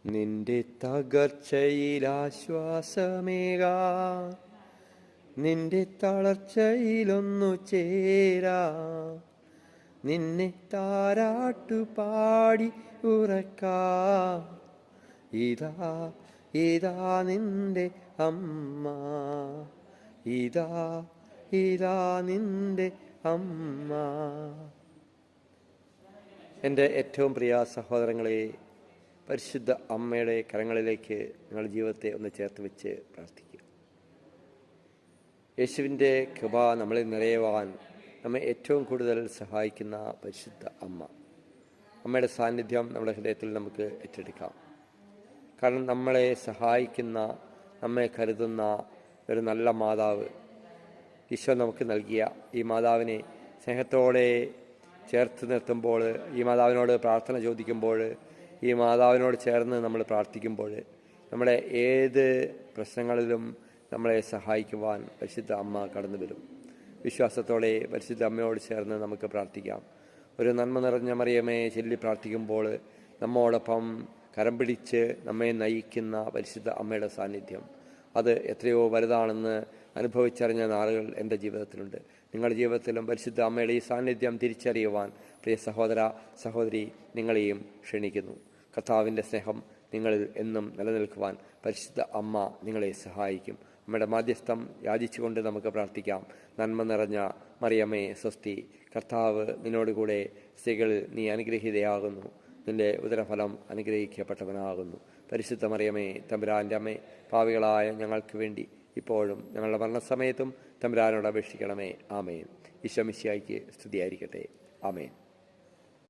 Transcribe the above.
നിന്റെ തകർച്ചയിൽ ആശ്വാസമേകാ, നിന്റെ തളർച്ചയിലൊന്നു ചേരാ, നിന്നെ താരാട്ടുപാടി ഉറക്കാ. ഇതാ ഇതാ നിന്റെ അമ്മ, ഇതാ ഇതാ നിന്റെ അമ്മ. എൻ്റെ ഏറ്റവും പ്രിയ സഹോദരങ്ങളെ, പരിശുദ്ധ അമ്മയുടെ കരങ്ങളിലേക്ക് നിങ്ങളുടെ ജീവിതത്തെ ഒന്ന് ചേർത്ത് വെച്ച് പ്രാർത്ഥിക്കുക. യേശുവിൻ്റെ കൃപ നമ്മളിൽ നിറയുവാൻ നമ്മെ ഏറ്റവും കൂടുതൽ സഹായിക്കുന്ന പരിശുദ്ധ അമ്മ, അമ്മയുടെ സാന്നിധ്യം നമ്മുടെ ഹൃദയത്തിൽ നമുക്ക് ഏറ്റെടുക്കാം. കാരണം നമ്മളെ സഹായിക്കുന്ന, നമ്മെ കരുതുന്ന ഒരു നല്ല മാതാവ് ഈശോ നമുക്ക് നൽകിയ ഈ മാതാവിനെ സ്നേഹത്തോടെ ചേർത്ത് നിർത്തുമ്പോൾ, ഈ മാതാവിനോട് പ്രാർത്ഥന ചോദിക്കുമ്പോൾ, ഈ മാതാവിനോട് ചേർന്ന് നമ്മൾ പ്രാർത്ഥിക്കുമ്പോൾ നമ്മുടെ ഏത് പ്രശ്നങ്ങളിലും നമ്മളെ സഹായിക്കുവാൻ പരിശുദ്ധ അമ്മ കടന്നു വരും. വിശ്വാസത്തോടെ പരിശുദ്ധ അമ്മയോട് ചേർന്ന് നമുക്ക് പ്രാർത്ഥിക്കാം. ഒരു നന്മ നിറഞ്ഞ മറിയമേ ചൊല്ലി പ്രാർത്ഥിക്കുമ്പോൾ നമ്മോടൊപ്പം കരം പിടിച്ച് നമ്മെ നയിക്കുന്ന പരിശുദ്ധ അമ്മയുടെ സാന്നിധ്യം അത് എത്രയോ വലുതാണെന്ന് അനുഭവിച്ചറിഞ്ഞ നാളുകൾ എൻ്റെ ജീവിതത്തിലുണ്ട്. നിങ്ങളുടെ ജീവിതത്തിലും പരിശുദ്ധ അമ്മയുടെ ഈ സാന്നിധ്യം തിരിച്ചറിയുവാൻ പ്രിയ സഹോദര സഹോദരി നിങ്ങളെയും ക്ഷണിക്കുന്നു. കർത്താവിൻ്റെ സ്നേഹം നിങ്ങളിൽ എന്നും നിലനിൽക്കുവാൻ പരിശുദ്ധ അമ്മ നിങ്ങളെ സഹായിക്കും. അമ്മയുടെ മാധ്യസ്ഥം യാചിച്ചുകൊണ്ട് നമുക്ക് പ്രാർത്ഥിക്കാം. നന്മ നിറഞ്ഞ മറിയമേ സ്വസ്തി, കർത്താവ് നിന്നോടുകൂടെ സ്ത്രീകളിൽ നീ അനുഗ്രഹീതയാകുന്നു, നിന്റെ ഉദരഫലം അനുഗ്രഹിക്കപ്പെട്ടവനാകുന്നു. പരിശുദ്ധ മറിയമേ തമ്പുരാൻ്റെ അമ്മേ, പാപികളായ ഞങ്ങൾക്ക് വേണ്ടി ഇപ്പോഴും ഞങ്ങളുടെ മരണസമയത്തും തമ്പുരാനോട് അപേക്ഷിക്കണമേ. ആമേൻ. ഈശോ മിശിഹായ്ക്ക് സ്തുതിയായിരിക്കട്ടെ. ആമേൻ.